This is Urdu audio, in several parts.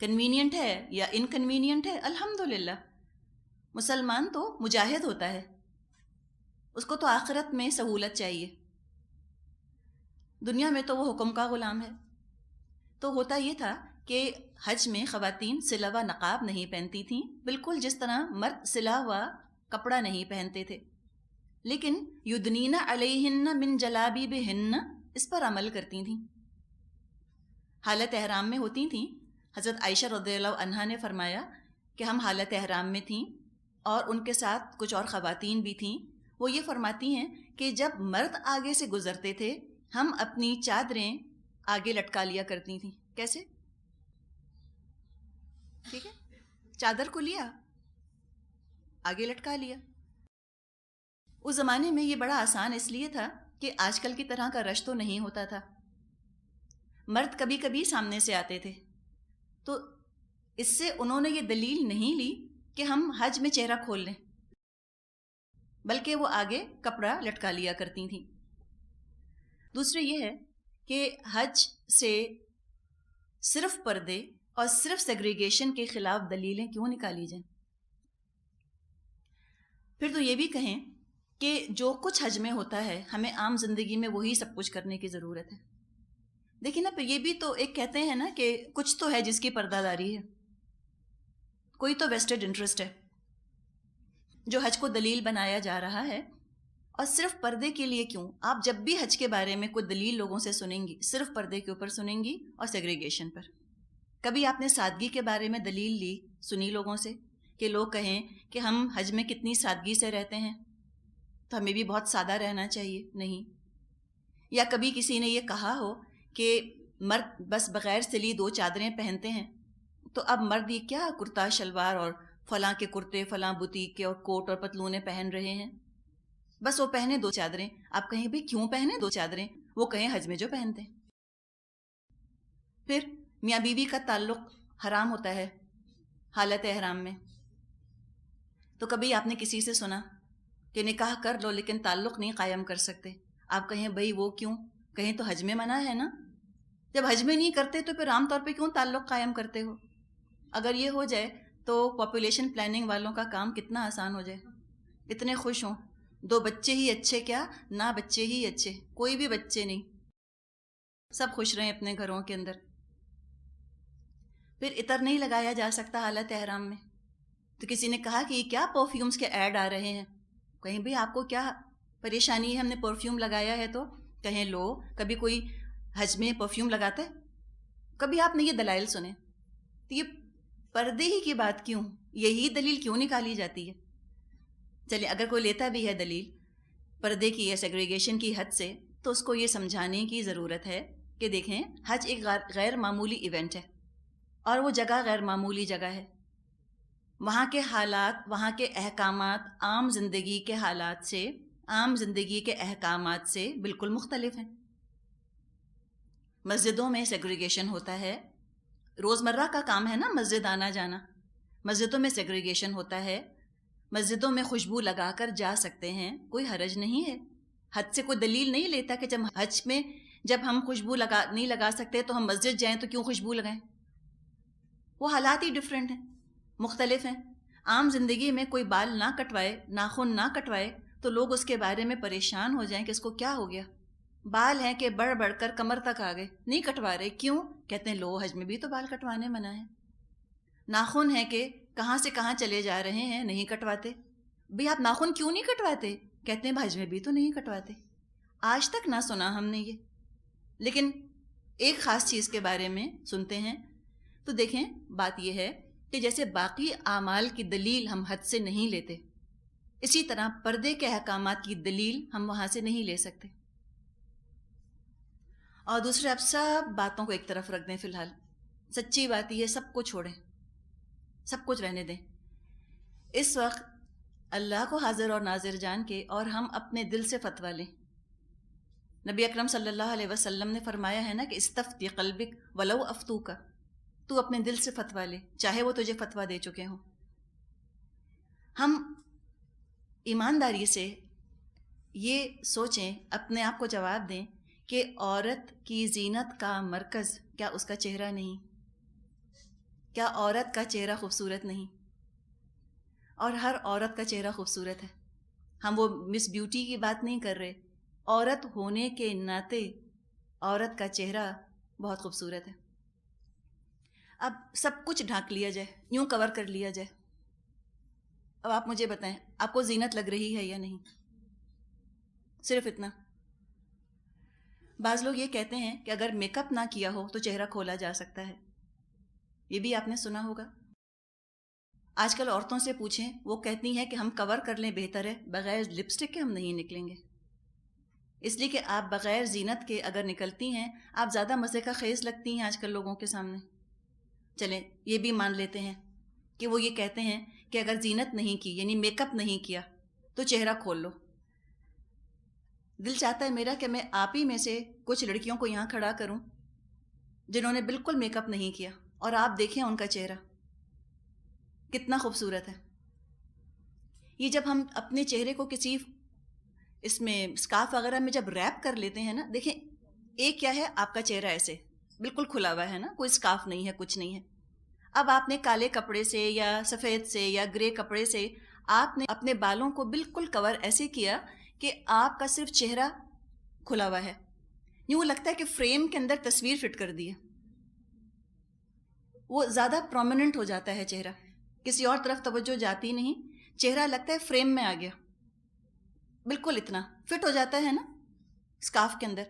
کنوینئنٹ ہے یا انکنوینئنٹ ہے، الحمدللہ. مسلمان تو مجاہد ہوتا ہے، اس کو تو آخرت میں سہولت چاہیے، دنیا میں تو وہ حکم کا غلام ہے. تو ہوتا یہ تھا کہ حج میں خواتین سلا ہوا نقاب نہیں پہنتی تھیں، بالکل جس طرح مرد سلا ہوا کپڑا نہیں پہنتے تھے، لیکن یدنین علیہن من جلابیبہن اس پر عمل کرتی تھیں. حالت احرام میں ہوتی تھیں. حضرت عائشہ رضی اللہ عنہا نے فرمایا کہ ہم حالت احرام میں تھیں اور ان کے ساتھ کچھ اور خواتین بھی تھیں. وہ یہ فرماتی ہیں کہ جب مرد آگے سے گزرتے تھے ہم اپنی چادریں آگے لٹکا لیا کرتی تھیں. کیسے؟ ٹھیک ہے، چادر کو لیا آگے لٹکا لیا. اس زمانے میں یہ بڑا آسان اس لیے تھا کہ آج کل کی طرح کا رش تو نہیں ہوتا تھا. مرد کبھی کبھی سامنے سے آتے تھے، تو اس سے انہوں نے یہ دلیل نہیں لی کہ ہم حج میں چہرہ کھول لیں، بلکہ وہ آگے کپڑا لٹکا لیا کرتی تھیں. دوسرے یہ ہے کہ حج سے صرف پردے اور صرف سیگریگیشن کے خلاف دلیلیں کیوں نکالی جائیں؟ پھر تو یہ بھی کہیں کہ جو کچھ حج میں ہوتا ہے ہمیں عام زندگی میں وہی سب کچھ کرنے کی ضرورت ہے. دیکھیں نا، پھر یہ بھی تو ایک کہتے ہیں نا کہ کچھ تو ہے جس کی پردہ داری ہے، کوئی تو ویسٹڈ انٹرسٹ ہے جو حج کو دلیل بنایا جا رہا ہے. اور صرف پردے کے لیے کیوں؟ آپ جب بھی حج کے بارے میں کوئی دلیل لوگوں سے سنیں گی صرف پردے کے اوپر سنیں گی اور سیگریگیشن پر. کبھی آپ نے سادگی کے بارے میں دلیل لی سنی لوگوں سے کہ لوگ کہیں کہ ہم حج میں کتنی سادگی سے رہتے ہیں تو ہمیں بھی بہت سادہ رہنا چاہیے؟ نہیں. یا کبھی کسی نے یہ کہا ہو کہ مرد بس بغیر سلی 2 چادریں پہنتے ہیں، تو اب مرد یہ کیا کرتا شلوار اور فلاں کے کرتے فلاں بوتیک کے اور کوٹ اور پتلونے پہن رہے ہیں، بس وہ پہنے 2 چادریں. آپ کہیں بھی کیوں پہنے 2 چادریں؟ وہ کہیں حج میں جو پہنتے ہیں. پھر میاں بیوی کا تعلق حرام ہوتا ہے حالت احرام میں. تو کبھی آپ نے کسی سے سنا کہ نکاح کر لو لیکن تعلق نہیں قائم کر سکتے؟ آپ کہیں بھئی وہ کیوں؟ کہیں تو حج میں منع ہے نا. جب حج میں نہیں کرتے تو پھر عام طور پہ کیوں تعلق قائم کرتے ہو؟ اگر یہ ہو جائے تو پاپولیشن پلاننگ والوں کا کام کتنا آسان ہو جائے. اتنے خوش ہوں، 2 بچے ہی اچھے، کیا نہ بچے ہی اچھے، کوئی بھی بچے نہیں، سب خوش رہیں اپنے گھروں کے اندر. پھر عطر نہیں لگایا جا سکتا حالت احرام میں. تو کسی نے کہا کہ یہ کیا پرفیومز کے ایڈ آ رہے ہیں؟ کہیں بھی آپ کو کیا پریشانی ہے ہم نے پرفیوم لگایا ہے تو؟ کہیں لو کبھی کوئی حج میں پرفیوم لگاتا ہے؟ کبھی آپ نے یہ دلائل سنے؟ تو یہ پردے ہی کی بات کیوں، یہی دلیل کیوں نکالی جاتی ہے؟ چلے اگر کوئی لیتا بھی ہے دلیل پردے کی یا سیگریگیشن کی حد سے، تو اس کو یہ سمجھانے کی ضرورت ہے کہ دیکھیں حج ایک غیر معمولی ایونٹ ہے اور وہ جگہ غیر معمولی جگہ ہے. وہاں کے حالات، وہاں کے احکامات عام زندگی کے حالات سے، عام زندگی کے احکامات سے بالکل مختلف ہیں. مسجدوں میں سیگریگیشن ہوتا ہے، روزمرہ کا کام ہے نا مسجد آنا جانا. مسجدوں میں سیگریگیشن ہوتا ہے، مسجدوں میں خوشبو لگا کر جا سکتے ہیں، کوئی حرج نہیں ہے. حج سے کوئی دلیل نہیں لیتا کہ جب حج میں جب ہم خوشبو نہیں لگا سکتے تو ہم مسجد جائیں تو کیوں خوشبو لگائیں. وہ حالات ہی ڈیفرنٹ ہیں، مختلف ہیں. عام زندگی میں کوئی بال نہ کٹوائے، ناخن نہ کٹوائے تو لوگ اس کے بارے میں پریشان ہو جائیں کہ اس کو کیا ہو گیا. بال ہیں کہ بڑھ بڑھ کر کمر تک آ گئے، نہیں کٹوا رہے، کیوں؟ کہتے ہیں لو حج میں بھی تو بال کٹوانے منع ہے. ناخن ہیں کہ کہاں سے کہاں چلے جا رہے ہیں، نہیں کٹواتے. بھئی آپ ناخن کیوں نہیں کٹواتے؟ کہتے ہیں حج میں بھی تو نہیں کٹواتے. آج تک نہ سنا ہم نے یہ، لیکن ایک خاص چیز کے بارے میں سنتے ہیں. تو دیکھیں بات یہ ہے کہ جیسے باقی اعمال کی دلیل ہم حج سے نہیں لیتے، اسی طرح پردے کے احکامات کی دلیل ہم وہاں سے نہیں لے سکتے. اور دوسرے آپ سب باتوں کو ایک طرف رکھ دیں. فی الحال سچی بات یہ، سب کو چھوڑیں، سب کچھ رہنے دیں. اس وقت اللہ کو حاضر اور ناظر جان کے اور ہم اپنے دل سے فتویٰ لیں. نبی اکرم صلی اللہ علیہ وسلم نے فرمایا ہے نا کہ استفتی قلبک ولو افتوکا، تو اپنے دل سے فتویٰ لے چاہے وہ تجھے فتویٰ دے چکے ہوں. ہم ایمانداری سے یہ سوچیں، اپنے آپ کو جواب دیں کہ عورت کی زینت کا مرکز کیا اس کا چہرہ نہیں؟ کیا عورت کا چہرہ خوبصورت نہیں؟ اور ہر عورت کا چہرہ خوبصورت ہے. ہم وہ مس بیوٹی کی بات نہیں کر رہے. عورت ہونے کے ناطے عورت کا چہرہ بہت خوبصورت ہے. اب سب کچھ ڈھانک لیا جائے, یوں کور کر لیا جائے. اب آپ مجھے بتائیں, آپ کو زینت لگ رہی ہے یا نہیں؟ صرف اتنا. بعض لوگ یہ کہتے ہیں کہ اگر میک اپ نہ کیا ہو تو چہرہ کھولا جا سکتا ہے. یہ بھی آپ نے سنا ہوگا. آج کل عورتوں سے پوچھیں, وہ کہتی ہیں کہ ہم کور کر لیں بہتر ہے, بغیر لپسٹک کے ہم نہیں نکلیں گے. اس لیے کہ آپ بغیر زینت کے اگر نکلتی ہیں آپ زیادہ مزے کا خیز لگتی ہیں آج کل لوگوں کے سامنے. چلیں یہ بھی مان لیتے ہیں کہ وہ یہ کہتے ہیں کہ اگر زینت نہیں کی, یعنی میک اپ نہیں کیا, تو چہرہ کھول لو. دل چاہتا ہے میرا کہ میں آپ ہی میں سے کچھ لڑکیوں کو یہاں کھڑا کروں جنہوں نے بالکل میک اپ نہیں کیا, اور آپ دیکھیں ان کا چہرہ کتنا خوبصورت ہے. یہ جب ہم اپنے چہرے کو کسی اس میں اسکارف وغیرہ میں جب ریپ کر لیتے ہیں نا, دیکھیں ایک کیا ہے آپ کا چہرہ ایسے بالکل کھلا ہوا ہے نا, کوئی اسکارف نہیں ہے, کچھ نہیں ہے. اب آپ نے کالے کپڑے سے یا سفید سے یا گرے کپڑے سے آپ نے اپنے بالوں کو بالکل کور ایسے کیا کہ آپ کا صرف چہرہ کھلا ہوا ہے. یوں لگتا ہے کہ فریم کے اندر تصویر فٹ کر دی ہے. وہ زیادہ پرومیننٹ ہو جاتا ہے چہرہ, کسی اور طرف توجہ جاتی نہیں, چہرہ لگتا ہے فریم میں آ گیا, بالکل اتنا فٹ ہو جاتا ہے نا اسکارف کے اندر.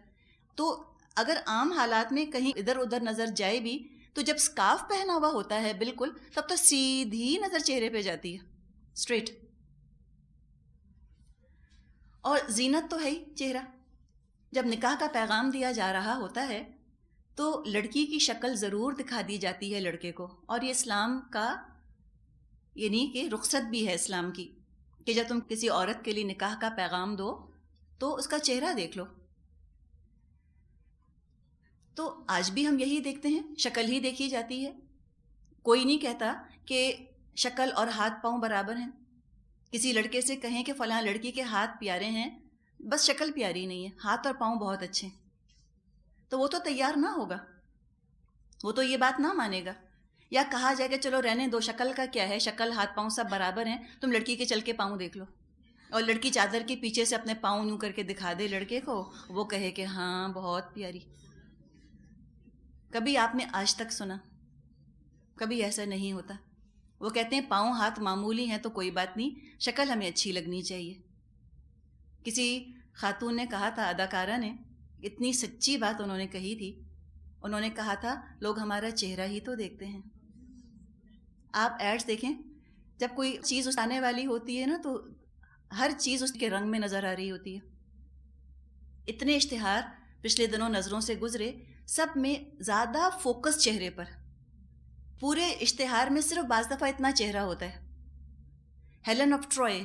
تو اگر عام حالات میں کہیں ادھر ادھر نظر جائے بھی تو جب اسکارف پہنا ہوا ہوتا ہے بالکل, تب تو سیدھی نظر چہرے پہ جاتی ہے, اسٹریٹ. اور زینت تو ہے ہی چہرہ. جب نکاح کا پیغام دیا جا رہا ہوتا ہے تو لڑکی کی شکل ضرور دکھا دی جاتی ہے لڑکے کو, اور یہ اسلام کا یعنی کہ رخصت بھی ہے اسلام کی کہ جب تم کسی عورت کے لیے نکاح کا پیغام دو تو اس کا چہرہ دیکھ لو. تو آج بھی ہم یہی دیکھتے ہیں, شکل ہی دیکھی جاتی ہے. کوئی نہیں کہتا کہ شکل اور ہاتھ پاؤں برابر ہیں. کسی لڑکے سے کہیں کہ فلاں لڑکی کے ہاتھ پیارے ہیں, بس شکل پیاری نہیں ہے, ہاتھ اور پاؤں بہت اچھے ہیں, تو وہ تو تیار نہ ہوگا, وہ تو یہ بات نہ مانے گا. یا کہا جائے کہ چلو رہنے دو, شکل کا کیا ہے, شکل ہاتھ پاؤں سب برابر ہیں, تم لڑکی کے چل کے پاؤں دیکھ لو. اور لڑکی چادر کے پیچھے سے اپنے پاؤں یوں کر کے دکھا دے لڑکے کو, وہ کہے کہ ہاں بہت پیاری. کبھی آپ نے آج تک سنا؟ کبھی ایسا نہیں ہوتا. وہ کہتے ہیں پاؤں ہاتھ معمولی ہیں تو کوئی بات نہیں, شکل ہمیں اچھی لگنی چاہیے. کسی خاتون نے کہا تھا, اداکارہ نے, اتنی سچی بات انہوں نے کہی تھی. انہوں نے کہا تھا لوگ ہمارا چہرہ ہی تو دیکھتے ہیں. آپ ایڈز دیکھیں, جب کوئی چیز آنے والی ہوتی ہے نا تو ہر چیز اس کے رنگ میں نظر آ رہی ہوتی ہے. اتنے اشتہار پچھلے دنوں نظروں سے گزرے, سب میں زیادہ فوکس چہرے پر. پورے اشتہار میں صرف بعض دفعہ اتنا چہرہ ہوتا ہے. ہیلن آف ٹروئے,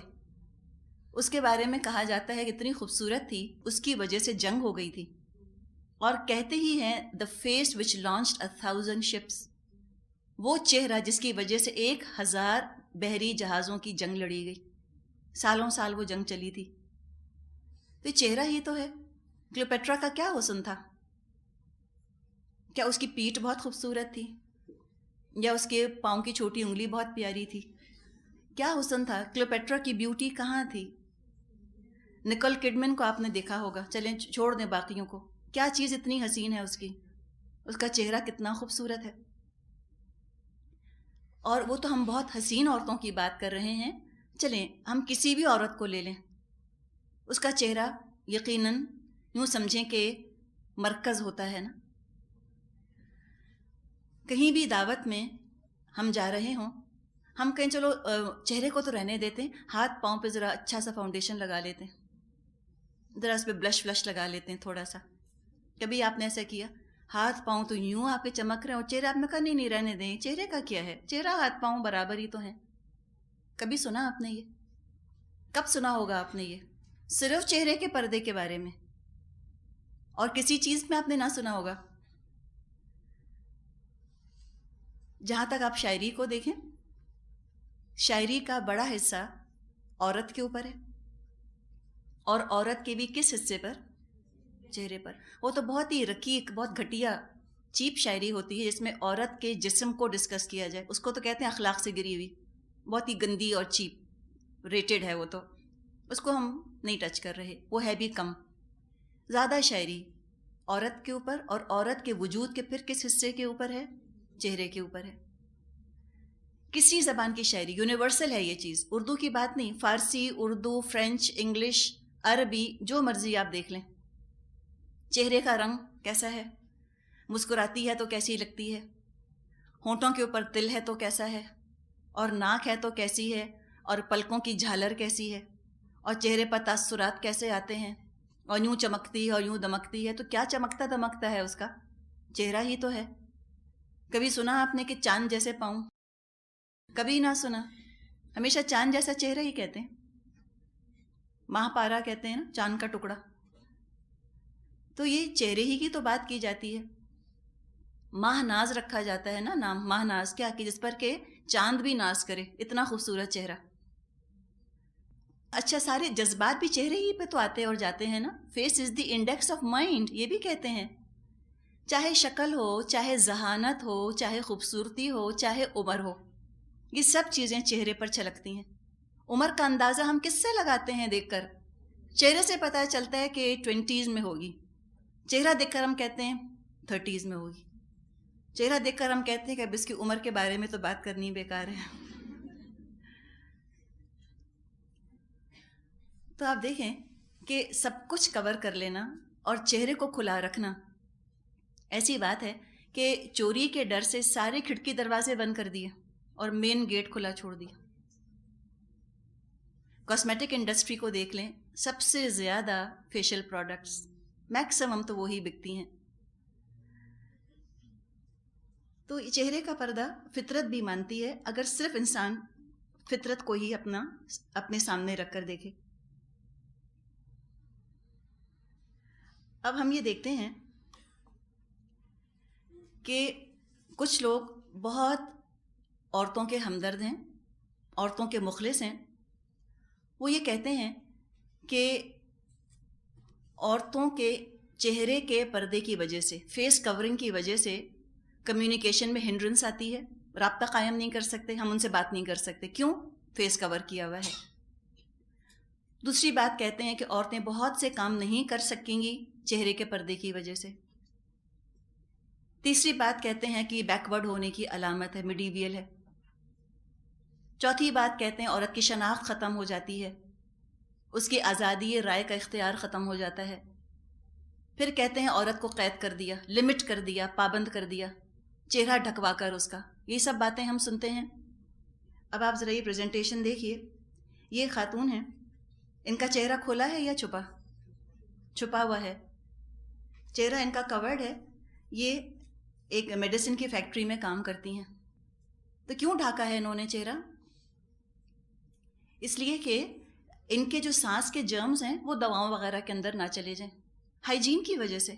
اس کے بارے میں کہا جاتا ہے کہ اتنی خوبصورت تھی, اس کی وجہ سے جنگ ہو گئی تھی. اور کہتے ہی ہیں the face which launched 1,000 ships, وہ چہرہ جس کی وجہ سے 1,000 بحری جہازوں کی جنگ لڑی گئی, سالوں سال وہ جنگ چلی تھی. تو یہ چہرہ ہی تو ہے. کلیوپیٹرا کا کیا حسن تھا؟ کیا اس کی پیٹھ بہت خوبصورت تھی, یا اس کے پاؤں کی چھوٹی انگلی بہت پیاری تھی؟ کیا حسن تھا؟ کلیوپیٹرا کی بیوٹی کہاں تھی؟ نکول کڈمن کو آپ نے دیکھا ہوگا, چلیں چھوڑ دیں باقیوں کو, کیا چیز اتنی حسین ہے اس کی, اس کا چہرہ کتنا خوبصورت ہے. اور وہ تو ہم بہت حسین عورتوں کی بات کر رہے ہیں, چلیں ہم کسی بھی عورت کو لے لیں, اس کا چہرہ یقیناً یوں سمجھیں کہ مرکز ہوتا ہے نا. کہیں بھی دعوت میں ہم جا رہے ہوں, ہم کہیں چلو چہرے کو تو رہنے دیتے ہیں, ہاتھ پاؤں پہ ذرا اچھا سا فاؤنڈیشن لگا لیتے ہیں, ذرا اس پہ بلش فلش لگا لیتے ہیں تھوڑا سا. کبھی آپ نے ایسا کیا؟ ہاتھ پاؤں تو یوں آپ کے چمک رہے ہیں اور چہرہ آپ نے کہا نہیں رہنے دیں, چہرے کا کیا ہے, چہرہ ہاتھ پاؤں برابر ہی تو ہیں. کبھی سنا آپ نے یہ؟ کب سنا ہوگا آپ نے یہ؟ صرف چہرے کے پردے کے بارے میں, اور کسی چیز میں آپ نے نہ سنا ہوگا. جہاں تک آپ شاعری کو دیکھیں, شاعری کا بڑا حصہ عورت کے اوپر ہے, اور عورت کے بھی کس حصے پر؟ چہرے پر. وہ تو بہت ہی رقیق, بہت گھٹیا چیپ شاعری ہوتی ہے جس میں عورت کے جسم کو ڈسکس کیا جائے، اس کو تو کہتے ہیں اخلاق سے گری ہوئی، بہت ہی گندی اور چیپ ریٹڈ ہے وہ، تو اس کو ہم نہیں ٹچ کر رہے، وہ ہے بھی کم. زیادہ شاعری عورت کے اوپر، اور عورت کے وجود کے پھر کس حصے کے اوپر ہے؟ چہرے کے اوپر ہے. کسی زبان کی شاعری یونیورسل ہے یہ چیز، اردو کی بات نہیں، فارسی، اردو، فرینچ، انگلش، عربی، جو مرضی آپ دیکھ لیں. چہرے کا رنگ کیسا ہے، مسکراتی ہے تو کیسی لگتی ہے، ہونٹوں کے اوپر تل ہے تو کیسا ہے، اور ناک ہے تو کیسی ہے، اور پلکوں کی جھالر کیسی ہے، اور چہرے پر تاثرات کیسے آتے ہیں، اور یوں چمکتی ہے اور یوں دمکتی ہے. تو کیا چمکتا دمکتا ہے؟ اس کا چہرہ ہی تو ہے. کبھی سنا آپ نے کہ چاند جیسے پاؤں؟ کبھی نہ سنا. ہمیشہ چاند جیسا چہرہ ہی کہتے ہیں، ماہ پارا کہتے ہیں نا، چاند کا ٹکڑا. تو یہ چہرے ہی کی تو بات کی جاتی ہے. ماہ ناز رکھا جاتا ہے نا نام، ماہ ناز، کیا کہ جس پر کہ چاند بھی ناز کرے، اتنا خوبصورت چہرہ. اچھا، سارے جذبات بھی چہرے ہی پہ تو آتے اور جاتے ہیں نا. Face is the index of mind, یہ بھی کہتے ہیں. چاہے شکل ہو، چاہے ذہانت ہو، چاہے خوبصورتی ہو، چاہے عمر ہو، یہ سب چیزیں چہرے پر چھلکتی ہیں. عمر کا اندازہ ہم کس سے لگاتے ہیں؟ دیکھ کر. چہرے سے پتہ چلتا ہے کہ 20s میں ہوگی، چہرہ دیکھ کر ہم کہتے ہیں 30s میں ہوگی، چہرہ دیکھ کر ہم کہتے ہیں کہ اب اس کی عمر کے بارے میں تو بات کرنی بیکار ہے. تو آپ دیکھیں کہ سب کچھ کور کر لینا اور چہرے کو کھلا رکھنا ایسی بات ہے کہ چوری کے ڈر سے سارے کھڑکی دروازے بند کر دیے اور مین گیٹ کھلا چھوڑ دیا. کاسمیٹک انڈسٹری کو دیکھ لیں، سب سے زیادہ فیشل پروڈکٹس میکسیمم تو وہی بکتی ہیں. تو چہرے کا پردہ فطرت بھی مانتی ہے، اگر صرف انسان فطرت کو ہی اپنے سامنے رکھ کر دیکھے. اب ہم یہ دیکھتے ہیں کہ کچھ لوگ بہت عورتوں کے ہمدرد ہیں، عورتوں کے مخلص ہیں. وہ یہ کہتے ہیں کہ عورتوں کے چہرے کے پردے کی وجہ سے، فیس کورنگ کی وجہ سے کمیونیکیشن میں ہنڈرنس آتی ہے، رابطہ قائم نہیں کر سکتے، ہم ان سے بات نہیں کر سکتے. کیوں؟ فیس کور کیا ہوا ہے. دوسری بات کہتے ہیں کہ عورتیں بہت سے کام نہیں کر سکیں گی چہرے کے پردے کی وجہ سے. تیسری بات کہتے ہیں کہ بیکورڈ ہونے کی علامت ہے، میڈیویل ہے. چوتھی بات کہتے ہیں عورت کی شناخت ختم ہو جاتی ہے، اس کی آزادی رائے کا اختیار ختم ہو جاتا ہے. پھر کہتے ہیں عورت کو قید کر دیا، لمٹ کر دیا، پابند کر دیا، چہرہ ڈھکوا کر اس کا. یہ سب باتیں ہم سنتے ہیں. اب آپ ذرا یہ پریزنٹیشن دیکھیے، یہ خاتون ہیں، ان کا چہرہ کھلا ہے یا چھپا ہوا ہے؟ چہرہ ان کا کورڈ ہے. یہ ایک میڈیسن کی فیکٹری میں کام کرتی ہیں. تو کیوں ڈھاکا ہے انہوں نے چہرہ؟ اس لیے کہ ان کے جو سانس کے جرمز ہیں وہ دواؤں وغیرہ کے اندر نہ چلے جائیں، ہائیجین کی وجہ سے.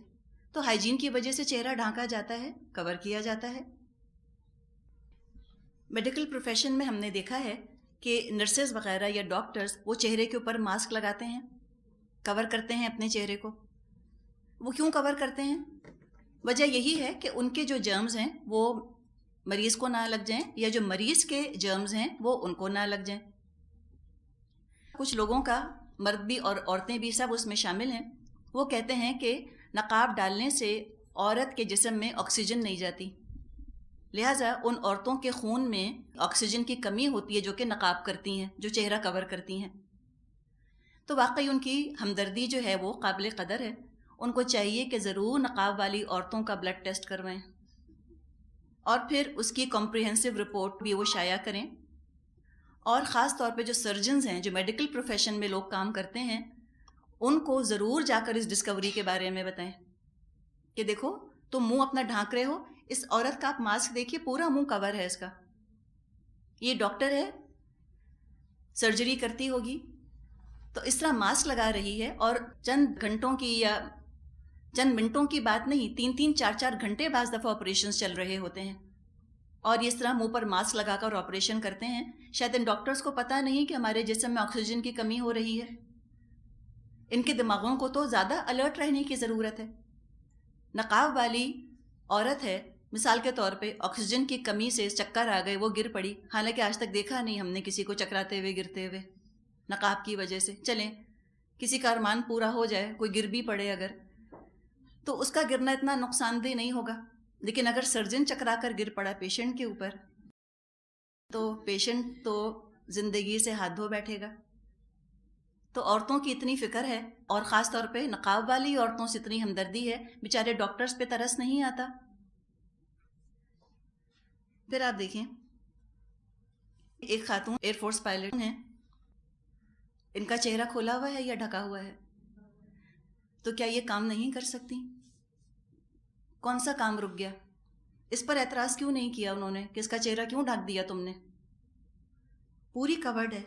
تو ہائیجین کی وجہ سے چہرہ ڈھانکا جاتا ہے، کور کیا جاتا ہے. میڈیکل پروفیشن میں ہم نے دیکھا ہے کہ نرسز وغیرہ یا ڈاکٹرز وہ چہرے کے اوپر ماسک لگاتے ہیں، کور کرتے ہیں اپنے چہرے کو. وہ کیوں کور کرتے ہیں؟ وجہ یہی ہے کہ ان کے جو جرمز ہیں وہ مریض کو نہ لگ جائیں، یا جو مریض کے جرمز ہیں وہ ان کو نہ لگ جائیں. کچھ لوگوں کا، مرد بھی اور عورتیں بھی سب اس میں شامل ہیں، وہ کہتے ہیں کہ نقاب ڈالنے سے عورت کے جسم میں آکسیجن نہیں جاتی، لہٰذا ان عورتوں کے خون میں آکسیجن کی کمی ہوتی ہے جو کہ نقاب کرتی ہیں، جو چہرہ کور کرتی ہیں. تو واقعی ان کی ہمدردی جو ہے وہ قابل قدر ہے. ان کو چاہیے کہ ضرور نقاب والی عورتوں کا بلڈ ٹیسٹ کروائیں اور پھر اس کی کمپریہنسو رپورٹ بھی وہ شائع کریں. اور خاص طور پہ جو سرجنز ہیں، جو میڈیکل پروفیشن میں لوگ کام کرتے ہیں، ان کو ضرور جا کر اس ڈسکوری کے بارے میں بتائیں کہ دیکھو تم منہ اپنا ڈھانک رہے ہو، اس عورت کا آپ ماسک دیکھیے، پورا منہ کور ہے اس کا. یہ ڈاکٹر ہے، سرجری کرتی ہوگی، تو اس طرح ماسک لگا رہی ہے اور چند گھنٹوں کی یا چند منٹوں کی بات نہیں، 3-3 4-4 گھنٹے بعض دفعہ آپریشنز چل رہے ہوتے ہیں، اور اس طرح منہ پر ماسک لگا کر آپریشن کرتے ہیں. شاید ان ڈاکٹرز کو پتہ نہیں کہ ہمارے جسم میں آکسیجن کی کمی ہو رہی ہے. ان کے دماغوں کو تو زیادہ الرٹ رہنے کی ضرورت ہے. نقاب والی عورت ہے, مثال کے طور پہ آکسیجن کی کمی سے چکر آ گئے, وہ گر پڑی, حالانکہ آج تک دیکھا نہیں ہم نے کسی کو چکراتے ہوئے گرتے ہوئے نقاب کی وجہ سے. چلیں کسی کا ارمان پورا ہو جائے, کوئی گر بھی پڑے اگر, تو اس کا گرنا اتنا نقصان دہ نہیں ہوگا. لیکن اگر سرجن چکرا کر گر پڑا پیشنٹ کے اوپر, تو پیشنٹ تو زندگی سے ہاتھ دھو بیٹھے گا. تو عورتوں کی اتنی فکر ہے, اور خاص طور پہ نقاب والی عورتوں سے اتنی ہمدردی ہے, بیچارے ڈاکٹرز پہ ترس نہیں آتا. پھر آپ دیکھیں, ایک خاتون ایئر فورس پائلٹ ہیں, ان کا چہرہ کھولا ہوا ہے یا ڈھکا ہوا ہے, تو کیا یہ کام نہیں کر سکتی؟ کون سا کام رک گیا؟ اس پر اعتراض کیوں نہیں کیا انہوں نے کہ اس کا چہرہ کیوں ڈھک دیا تم نے؟ پوری کورڈ ہے.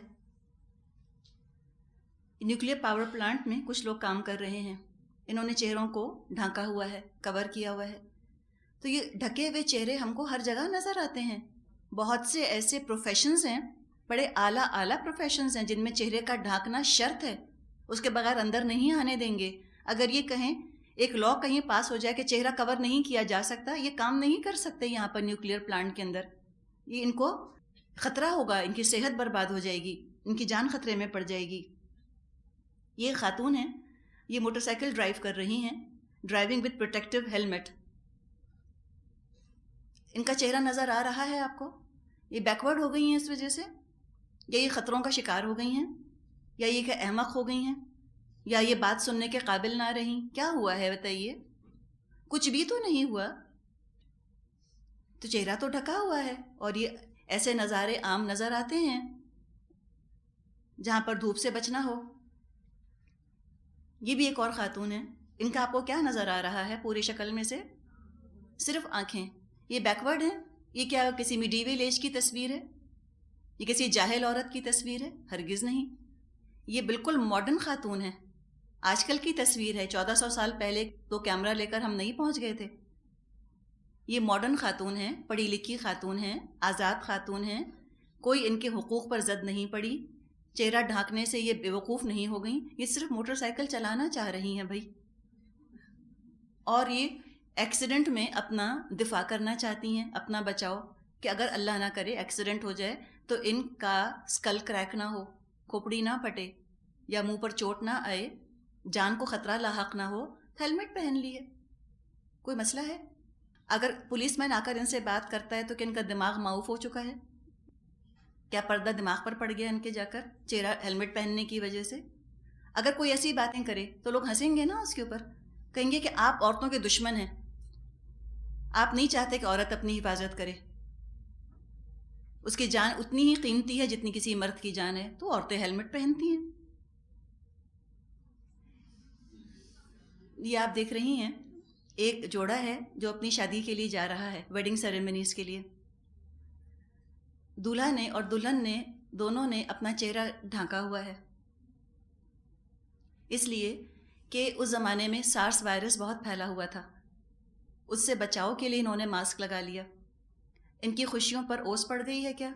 نیوکلیر پاور پلانٹ میں کچھ لوگ کام کر رہے ہیں, انہوں نے چہروں کو ڈھانکا ہوا ہے, کور کیا ہوا ہے. تو یہ ڈھکے ہوئے چہرے ہم کو ہر جگہ نظر آتے ہیں. بہت سے ایسے پروفیشنز ہیں, بڑے اعلیٰ پروفیشنز ہیں, جن میں چہرے کا ڈھانکنا شرط ہے, اس کے بغیر اندر نہیں آنے دیں گے. اگر یہ کہیں ایک لا کہیں پاس ہو جائے کہ چہرہ کور نہیں کیا جا سکتا, یہ کام نہیں کر سکتے یہاں پر نیوکلیر پلانٹ کے اندر. یہ ان کو خطرہ ہوگا, ان کی صحت برباد ہو جائے گی, ان کی جان خطرے میں پڑ جائے گی. یہ خاتون ہیں, یہ موٹر سائیکل ڈرائیو کر رہی ہیں, ڈرائیونگ وتھ پروٹیکٹیو ہیلمٹ. ان کا چہرہ نظر آ رہا ہے آپ کو؟ یہ بیکورڈ ہو گئی ہیں اس وجہ سے, یا یہ خطروں کا شکار ہو گئی ہیں, یا یہ کہ احمق ہو گئی ہیں, یا یہ بات سننے کے قابل نہ رہیں؟ کیا ہوا ہے بتائیے؟ کچھ بھی تو نہیں ہوا. تو چہرہ تو ڈھکا ہوا ہے, اور یہ ایسے نظارے عام نظر آتے ہیں جہاں پر دھوپ سے بچنا ہو. یہ بھی ایک اور خاتون ہے, ان کا آپ کو کیا نظر آ رہا ہے پوری شکل میں سے؟ صرف آنکھیں. یہ بیکورڈ ہیں؟ یہ کیا کسی میڈیول ایج کی تصویر ہے؟ یہ کسی جاہل عورت کی تصویر ہے؟ ہرگز نہیں. یہ بالکل ماڈرن خاتون ہے, آج کل کی تصویر ہے. 1400 سال پہلے تو کیمرہ لے کر ہم نہیں پہنچ گئے تھے. یہ ماڈرن خاتون ہیں, پڑھی لکھی خاتون ہیں, آزاد خاتون ہیں, کوئی ان کے حقوق پر زد نہیں پڑی. چہرہ ڈھانکنے سے یہ بیوقوف نہیں ہو گئیں, یہ صرف موٹر سائیکل چلانا چاہ رہی ہیں بھائی, اور یہ ایکسیڈنٹ میں اپنا دفاع کرنا چاہتی ہیں, اپنا بچاؤ, کہ اگر اللہ نہ کرے ایکسیڈنٹ ہو جائے تو ان کا اسکل کریک نہ ہو, کھوپڑی نہ پھٹے, یا منہ پر چوٹ نہ آئے, جان کو خطرہ لاحق نہ ہو. ہیلمٹ پہن لیے, کوئی مسئلہ ہے؟ اگر پولیس مین آ کر ان سے بات کرتا ہے تو کہ ان کا دماغ معاف ہو چکا ہے؟ کیا پردہ دماغ پر پڑ گیا ان کے جا کر چہرہ ہیلمٹ پہننے کی وجہ سے؟ اگر کوئی ایسی باتیں کرے تو لوگ ہنسیں گے نا اس کے اوپر, کہیں گے کہ آپ عورتوں کے دشمن ہیں, آپ نہیں چاہتے کہ عورت اپنی حفاظت کرے, اس کی جان اتنی ہی قیمتی ہے جتنی کسی مرد کی جان ہے, تو عورتیں ہیلمٹ پہنتی ہیں. یہ آپ دیکھ رہی ہیں, ایک جوڑا ہے جو اپنی شادی کے لیے جا رہا ہے, ویڈنگ سیریمنیز کے لیے. دولہا نے اور دلہن نے دونوں نے اپنا چہرہ ڈھانکا ہوا ہے, اس لیے کہ اس زمانے میں سارس وائرس بہت پھیلا ہوا تھا, اس سے بچاؤ کے لیے انہوں نے ماسک لگا لیا. ان کی خوشیوں پر اوس پڑ گئی ہے کیا؟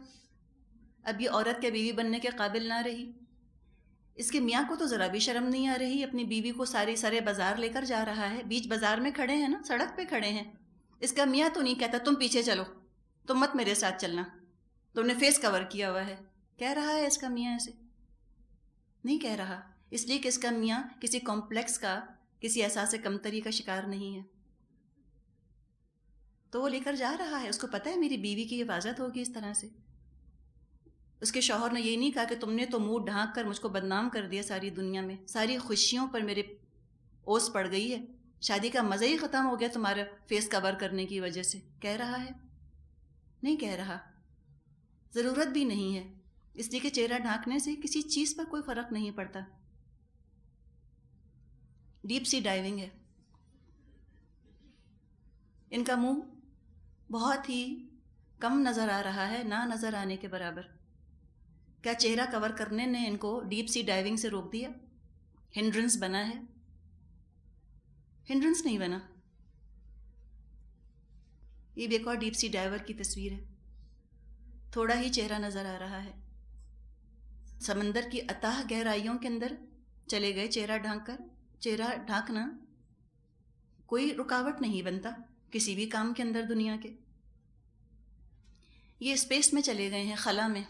اب یہ عورت کے بیوی بننے کے قابل نہ رہی. اس کے میاں کو تو ذرا بھی شرم نہیں آ رہی, اپنی بیوی کو سارے سارے بازار لے کر جا رہا ہے, بیچ بازار میں کھڑے ہیں نا, سڑک پہ کھڑے ہیں. اس کا میاں تو نہیں کہتا تم پیچھے چلو, تم مت میرے ساتھ چلنا, تم نے فیس کور کیا ہوا ہے. کہہ رہا ہے اس کا میاں ایسے؟ نہیں کہہ رہا, اس لیے کہ اس کا میاں کسی کمپلیکس کا, کسی احساس کمتری کا شکار نہیں ہے. تو وہ لے کر جا رہا ہے, اس کو پتہ ہے میری بیوی کی حفاظت ہوگی اس طرح سے. اس کے شوہر نے یہ نہیں کہا کہ تم نے تو منہ ڈھانک کر مجھ کو بدنام کر دیا ساری دنیا میں, ساری خوشیوں پر میرے اوس پڑ گئی ہے, شادی کا مزہ ہی ختم ہو گیا تمہارے فیس کور کرنے کی وجہ سے. کہہ رہا ہے؟ نہیں کہہ رہا, ضرورت بھی نہیں ہے, اس لیے کہ چہرہ ڈھانکنے سے کسی چیز پر کوئی فرق نہیں پڑتا. ڈیپ سی ڈائیونگ ہے, ان کا منہ بہت ہی کم نظر آ رہا ہے, نہ نظر آنے کے برابر. کیا چہرہ کور کرنے نے ان کو ڈیپ سی ڈائیونگ سے روک دیا؟ ہنڈرنس بنا ہے؟ ہنڈرنس نہیں بنا. یہ بھی ایک اور ڈیپ سی ڈائیور کی تصویر ہے, تھوڑا ہی چہرہ نظر آ رہا ہے. سمندر کی اتاہ گہرائیوں کے اندر چلے گئے چہرہ ڈھانک کر. چہرہ ڈھانکنا کوئی رکاوٹ نہیں بنتا, کسی بھی کام کے اندر دنیا کے. یہ اسپیس میں چلے گئے ہیں، خلا میں.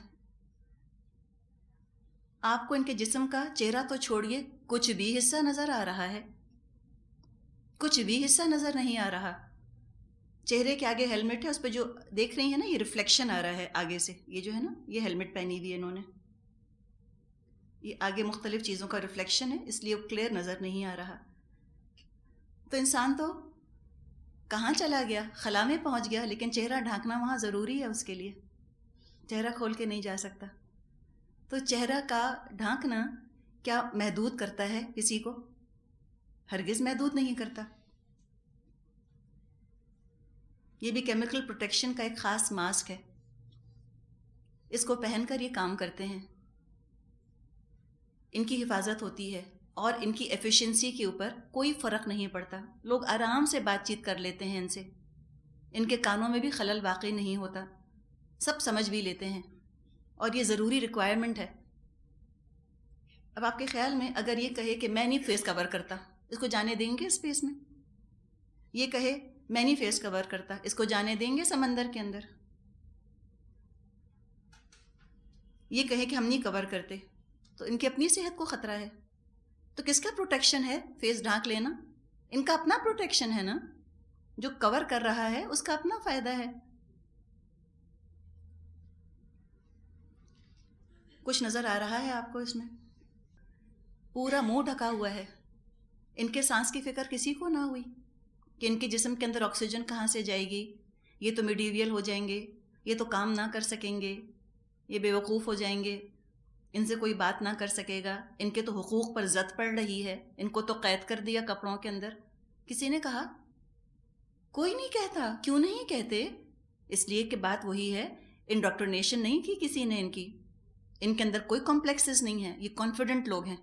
آپ کو ان کے جسم کا چہرہ تو چھوڑیے، کچھ بھی حصہ نظر آ رہا ہے؟ کچھ بھی حصہ نظر نہیں آ رہا. چہرے کے آگے ہیلمٹ ہے، اس پہ جو دیکھ رہی ہیں نا، یہ ریفلیکشن آ رہا ہے آگے سے. یہ جو ہے نا، یہ ہیلمٹ پہنی ہوئی ہے انہوں نے، یہ آگے مختلف چیزوں کا ریفلیکشن ہے، اس لیے وہ کلیئر نظر نہیں آ رہا. تو انسان تو کہاں چلا گیا؟ خلا میں پہنچ گیا، لیکن چہرہ ڈھانکنا وہاں ضروری ہے اس کے لیے. چہرہ کھول کے نہیں جا سکتا. تو چہرہ کا ڈھانکنا کیا محدود کرتا ہے کسی کو؟ ہرگز محدود نہیں کرتا. یہ بھی کیمیکل پروٹیکشن کا ایک خاص ماسک ہے. اس کو پہن کر یہ کام کرتے ہیں. ان کی حفاظت ہوتی ہے اور ان کی ایفیشنسی کے اوپر کوئی فرق نہیں پڑتا. لوگ آرام سے بات چیت کر لیتے ہیں ان سے. ان کے کانوں میں بھی خلل واقع نہیں ہوتا. سب سمجھ بھی لیتے ہیں اور یہ ضروری ریکوائرمنٹ ہے. اب آپ کے خیال میں اگر یہ کہے کہ میں نہیں فیس کور کرتا، اس کو جانے دیں گے اسپیس میں؟ یہ کہے میں نہیں فیس کور کرتا، اس کو جانے دیں گے سمندر کے اندر؟ یہ کہے کہ ہم نہیں کور کرتے، تو ان کی اپنی صحت کو خطرہ ہے. تو کس کا پروٹیکشن ہے فیس ڈھانک لینا؟ ان کا اپنا پروٹیکشن ہے نا. جو کور کر رہا ہے اس کا اپنا فائدہ ہے. کچھ نظر آ رہا ہے آپ کو اس میں؟ پورا منہ ڈھکا ہوا ہے. ان کے سانس کی فکر کسی کو نہ ہوئی کہ ان کے جسم کے اندر آکسیجن کہاں سے جائے گی. یہ تو میڈیویل ہو جائیں گے، یہ تو کام نہ کر سکیں گے، یہ بے وقوف ہو جائیں گے، ان سے کوئی بات نہ کر سکے گا، ان کے تو حقوق پر زد پڑ رہی ہے، ان کو تو قید کر دیا کپڑوں کے اندر. کسی نے کہا؟ کوئی نہیں کہتا. کیوں نہیں کہتے؟ اس لیے کہ بات وہی ہے، انڈاکٹرینیشن نہیں کی کسی نے ان کی. ان کے اندر کوئی کمپلیکسز نہیں ہیں. یہ کانفیڈنٹ لوگ ہیں،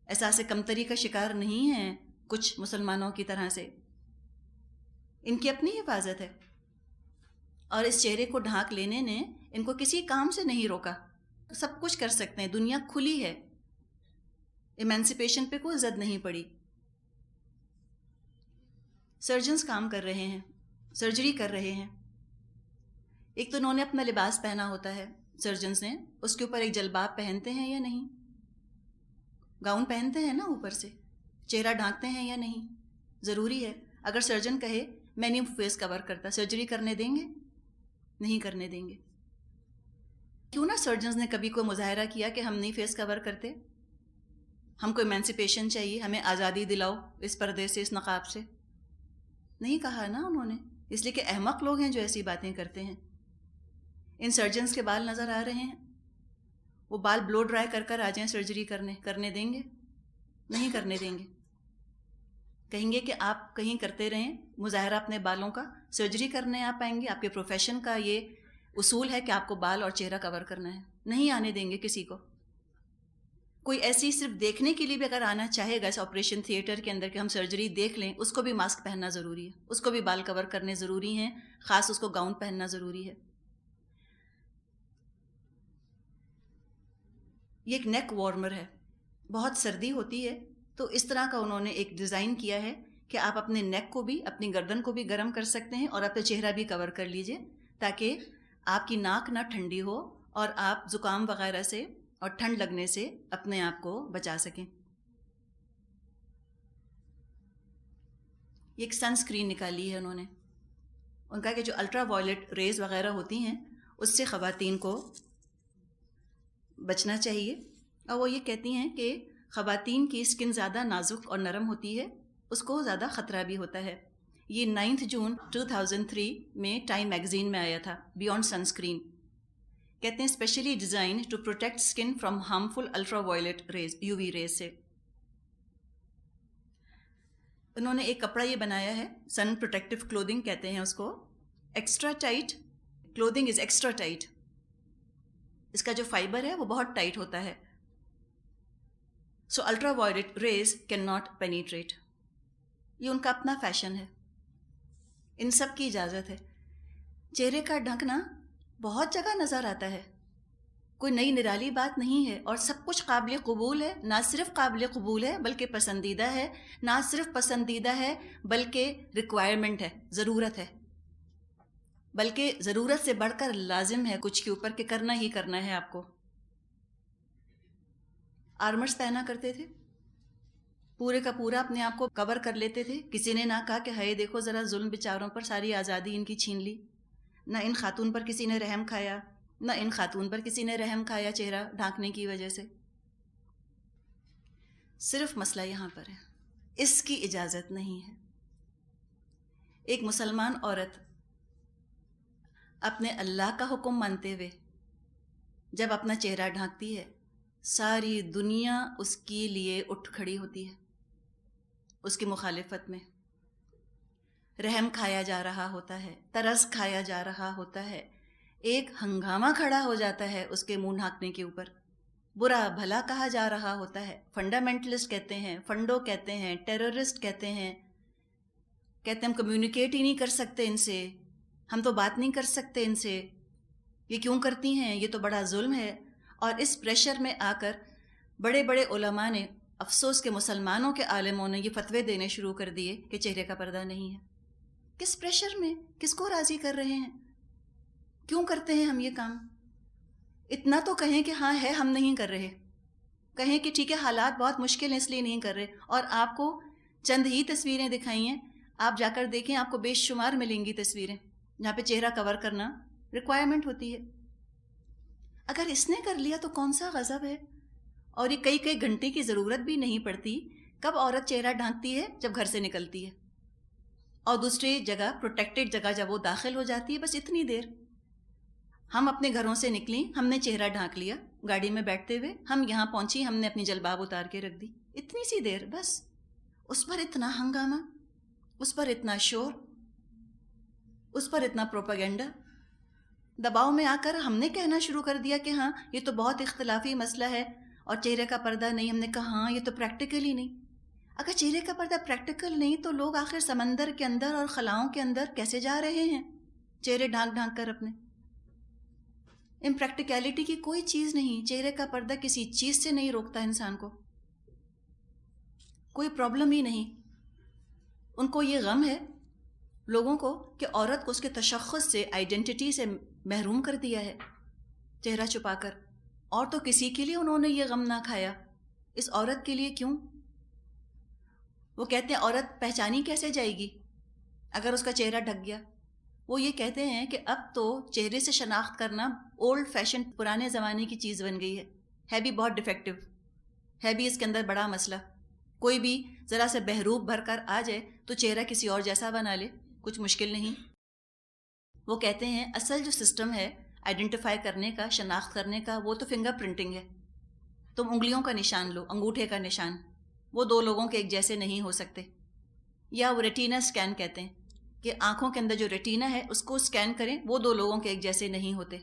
احساس کمتری کا شکار نہیں ہیں کچھ مسلمانوں کی طرح سے. ان کی اپنی حفاظت ہے. اور اس چہرے کو ڈھانک لینے نے ان کو کسی کام سے نہیں روکا. سب کچھ کر سکتے ہیں، دنیا کھلی ہے، ایمانسیپیشن پہ کوئی زد نہیں پڑی. سرجنز کام کر رہے ہیں، سرجری کر رہے ہیں. ایک تو انہوں نے اپنا لباس پہنا ہوتا ہے سرجنز نے، اس کے اوپر ایک جلباب پہنتے ہیں یا نہیں؟ گاؤن پہنتے ہیں نا اوپر سے. چہرہ ڈھانکتے ہیں یا نہیں؟ ضروری ہے. اگر سرجن کہے میں نہیں فیس کور کرتا، سرجری کرنے دیں گے؟ نہیں کرنے دیں گے. کیوں نہ سرجنز نے کبھی کوئی مظاہرہ کیا کہ ہم نہیں فیس کور کرتے، ہم کو ایمانسیپیشن چاہیے، ہمیں آزادی دلاؤ اس پردے سے، اس نقاب سے؟ نہیں کہا نا انہوں نے. اس لیے کہ احمق لوگ ہیں جو ایسی باتیں کرتے ہیں. ان سرجنز کے بال نظر آ رہے ہیں، وہ بال بلو ڈرائی کر کر آ جائیں سرجری کرنے دیں گے؟ نہیں کرنے دیں گے. کہیں گے کہ آپ کہیں کرتے رہیں مظاہرہ اپنے بالوں کا، سرجری کرنے آپ آئیں گے؟ آپ کے پروفیشن کا یہ اصول ہے کہ آپ کو بال اور چہرہ کور کرنا ہے. نہیں آنے دیں گے کسی کو. کوئی ایسی صرف دیکھنے کے لیے بھی اگر آنا چاہے گا اس آپریشن تھیٹر کے اندر کہ ہم سرجری دیکھ لیں، اس کو بھی ماسک پہننا ضروری ہے، اس کو بھی بال کور کرنے ضروری ہیں، خاص اس کو گاؤن پہننا ضروری ہے. یہ ایک نیک وارمر ہے. بہت سردی ہوتی ہے تو اس طرح کا انہوں نے ایک ڈیزائن کیا ہے کہ آپ اپنے نیک کو بھی، اپنی گردن کو بھی گرم کر سکتے ہیں اور اپنا چہرہ بھی کور کر لیجئے، تاکہ آپ کی ناک نہ ٹھنڈی ہو اور آپ زکام وغیرہ سے اور ٹھنڈ لگنے سے اپنے آپ کو بچا سکیں. یہ ایک سن اسکرین نکالی ہے انہوں نے. ان کا کہ جو الٹرا وائلٹ ریز وغیرہ ہوتی ہیں اس سے خواتین کو بچنا چاہیے. اور وہ یہ کہتی ہیں کہ خواتین کی اسکن زیادہ نازک اور نرم ہوتی ہے، اس کو زیادہ خطرہ بھی ہوتا ہے. یہ 9 جون 2003 میں ٹائم میگزین میں آیا تھا، بیونڈ سن اسکرین. کہتے ہیں especially designed to protect skin from harmful ultra violet rays, UV rays سے. انہوں نے ایک کپڑا یہ بنایا ہے، سن پروٹیکٹیو کلودنگ کہتے ہیں اس کو. Extra tight clothing is extra tight. اس کا جو فائبر ہے وہ بہت ٹائٹ ہوتا ہے. So ultra violet rays can not penetrate. یہ ان کا اپنا فیشن ہے، ان سب کی اجازت ہے. چہرے کا ڈھکنا بہت جگہ نظر آتا ہے. کوئی نئی نرالی بات نہیں ہے، اور سب کچھ قابل قبول ہے. نہ صرف قابل قبول ہے بلکہ پسندیدہ ہے، نہ صرف پسندیدہ ہے بلکہ ریکوائرمنٹ ہے، ضرورت ہے، بلکہ ضرورت سے بڑھ کر لازم ہے کچھ کے اوپر کہ کرنا ہی کرنا ہے آپ کو. آرمرز پہنا کرتے تھے، پورے کا پورا اپنے آپ کو کور کر لیتے تھے. کسی نے نہ کہا کہ ہائے دیکھو ذرا ظلم بیچاروں پر، ساری آزادی ان کی چھین لی. نہ ان خاتون پر کسی نے رحم کھایا، نہ ان خاتون پر کسی نے رحم کھایا چہرہ ڈھانکنے کی وجہ سے. صرف مسئلہ یہاں پر ہے، اس کی اجازت نہیں ہے. ایک مسلمان عورت اپنے اللہ کا حکم مانتے ہوئے جب اپنا چہرہ ڈھانکتی ہے، ساری دنیا اس کے لیے اٹھ کھڑی ہوتی ہے. اس کی مخالفت میں رحم کھایا جا رہا ہوتا ہے، ترس کھایا جا رہا ہوتا ہے، ایک ہنگامہ کھڑا ہو جاتا ہے اس کے منہ ڈھانکنے کے اوپر. برا بھلا کہا جا رہا ہوتا ہے، فنڈامنٹلسٹ کہتے ہیں، فنڈو کہتے ہیں، ٹیررسٹ کہتے ہیں ہم کمیونیکیٹ ہی نہیں کر سکتے ان سے، ہم تو بات نہیں کر سکتے ان سے، یہ کیوں کرتی ہیں، یہ تو بڑا ظلم ہے. اور اس پریشر میں آ کر بڑے بڑے علماء نے، افسوس کے مسلمانوں کے عالموں نے یہ فتوے دینے شروع کر دیے کہ چہرے کا پردہ نہیں ہے. کس پریشر میں، کس کو راضی کر رہے ہیں، کیوں کرتے ہیں ہم یہ کام؟ اتنا تو کہیں کہ ہاں ہے، ہم نہیں کر رہے، کہیں کہ ٹھیک ہے حالات بہت مشکل ہیں اس لیے نہیں کر رہے. اور آپ کو چند ہی تصویریں دکھائی ہیں، آپ جا کر دیکھیں، آپ کو بے شمار ملیں گی تصویریں جہاں پہ چہرہ کور کرنا ریکوائرمنٹ ہوتی ہے. اگر اس نے کر لیا تو کون سا غضب ہے؟ اور یہ کئی کئی گھنٹے کی ضرورت بھی نہیں پڑتی. کب عورت چہرہ ڈھانکتی ہے؟ جب گھر سے نکلتی ہے، اور دوسری جگہ پروٹیکٹڈ جگہ جب وہ داخل ہو جاتی ہے، بس اتنی دیر. ہم اپنے گھروں سے نکلیں، ہم نے چہرہ ڈھانک لیا گاڑی میں بیٹھتے ہوئے، ہم یہاں پہنچی، ہم نے اپنی جلباب اتار کے رکھ دی، اتنی سی دیر بس. اس پر اتنا ہنگامہ، اس پر اتنا شور، اس پر اتنا پروپیگنڈا. دباؤ میں آ کر ہم نے کہنا شروع کر دیا کہ ہاں یہ تو بہت اختلافی مسئلہ ہے اور چہرے کا پردہ نہیں. ہم نے کہا ہاں یہ تو پریکٹیکل ہی نہیں. اگر چہرے کا پردہ پریکٹیکل نہیں تو لوگ آخر سمندر کے اندر اور خلاؤں کے اندر کیسے جا رہے ہیں چہرے ڈھانک ڈھانک کر اپنے؟ ان پریکٹیکیلٹی کی کوئی چیز نہیں. چہرے کا پردہ کسی چیز سے نہیں روکتا انسان کو، کوئی پرابلم ہی نہیں. ان کو یہ غم ہے لوگوں کو کہ عورت کو اس کے تشخص سے، آئیڈینٹی سے محروم کر دیا ہے چہرہ چھپا کر. اور تو کسی کے لیے انہوں نے یہ غم نہ کھایا، اس عورت کے لیے کیوں؟ وہ کہتے ہیں عورت پہچانی کیسے جائے گی اگر اس کا چہرہ ڈھک گیا؟ وہ یہ کہتے ہیں کہ اب تو چہرے سے شناخت کرنا اولڈ فیشن، پرانے زمانے کی چیز بن گئی ہے بھی بہت ڈیفیکٹو ہے، بھی اس کے اندر بڑا مسئلہ. کوئی بھی ذرا سے بہروپ بھر کر آ جائے تو چہرہ کسی اور جیسا بنا لے، کچھ مشکل نہیں. وہ کہتے ہیں اصل جو سسٹم ہے آئیڈینٹیفائی کرنے کا، شناخت کرنے کا، وہ تو فنگر پرنٹنگ ہے. تم انگلیوں کا نشان لو، انگوٹھے کا نشان، وہ دو لوگوں کے ایک جیسے نہیں ہو سکتے. یا وہ ریٹینا اسکین کہتے ہیں کہ آنکھوں کے اندر جو ریٹینا ہے اس کو اسکین کریں، وہ دو لوگوں کے ایک جیسے نہیں ہوتے،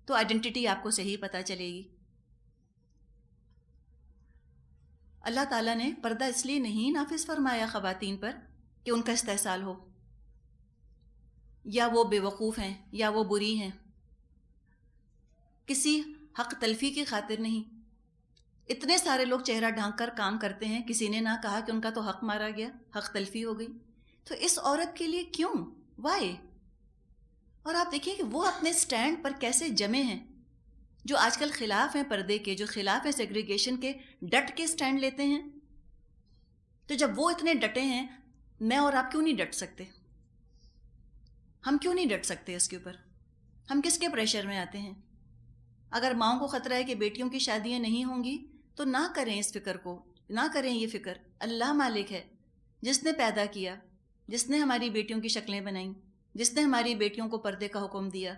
تو آئیڈینٹی آپ کو صحیح پتہ چلے گی. اللہ تعالیٰ نے پردہ اس لیے نہیں نافذ فرمایا خواتین پر کہ ان کا استحصال ہو، یا وہ بے وقوف ہیں، یا وہ بری ہیں، کسی حق تلفی کی خاطر نہیں. اتنے سارے لوگ چہرہ ڈھانک کر کام کرتے ہیں، کسی نے نہ کہا کہ ان کا تو حق مارا گیا، حق تلفی ہو گئی. تو اس عورت کے لیے کیوں؟ وائی؟ اور آپ دیکھیں کہ وہ اپنے سٹینڈ پر کیسے جمے ہیں. جو آج کل خلاف ہیں پردے کے، جو خلاف ہیں سیگریگیشن کے، ڈٹ کے سٹینڈ لیتے ہیں. تو جب وہ اتنے ڈٹے ہیں، میں اور آپ کیوں نہیں ڈٹ سکتے؟ ہم کیوں نہیں ڈٹ سکتے اس کے اوپر؟ ہم کس کے پریشر میں آتے ہیں؟ اگر ماؤں کو خطرہ ہے کہ بیٹیوں کی شادیاں نہیں ہوں گی تو نہ کریں اس فکر کو، نہ کریں یہ فکر. اللہ مالک ہے جس نے پیدا کیا، جس نے ہماری بیٹیوں کی شکلیں بنائیں، جس نے ہماری بیٹیوں کو پردے کا حکم دیا،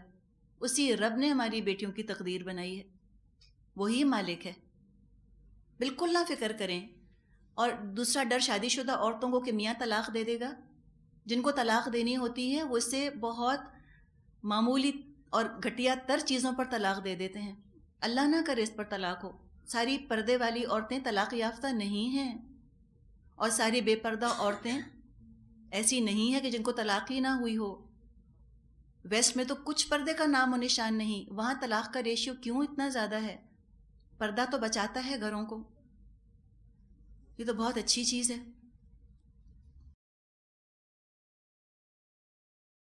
اسی رب نے ہماری بیٹیوں کی تقدیر بنائی ہے، وہی مالک ہے. بالکل نہ فکر کریں. اور دوسرا ڈر شادی شدہ عورتوں کو کہ میاں طلاق دے دے گا. جن کو طلاق دینی ہوتی ہے وہ اس سے بہت معمولی اور گھٹیا تر چیزوں پر طلاق دے دیتے ہیں. اللہ نہ کرے اس پر طلاق ہو. ساری پردے والی عورتیں طلاق یافتہ نہیں ہیں، اور ساری بے پردہ عورتیں ایسی نہیں ہیں کہ جن کو طلاق ہی نہ ہوئی ہو. ویسٹ میں تو کچھ پردے کا نام و نشان نہیں، وہاں طلاق کا ریشیو کیوں اتنا زیادہ ہے؟ پردہ تو بچاتا ہے گھروں کو، یہ تو بہت اچھی چیز ہے.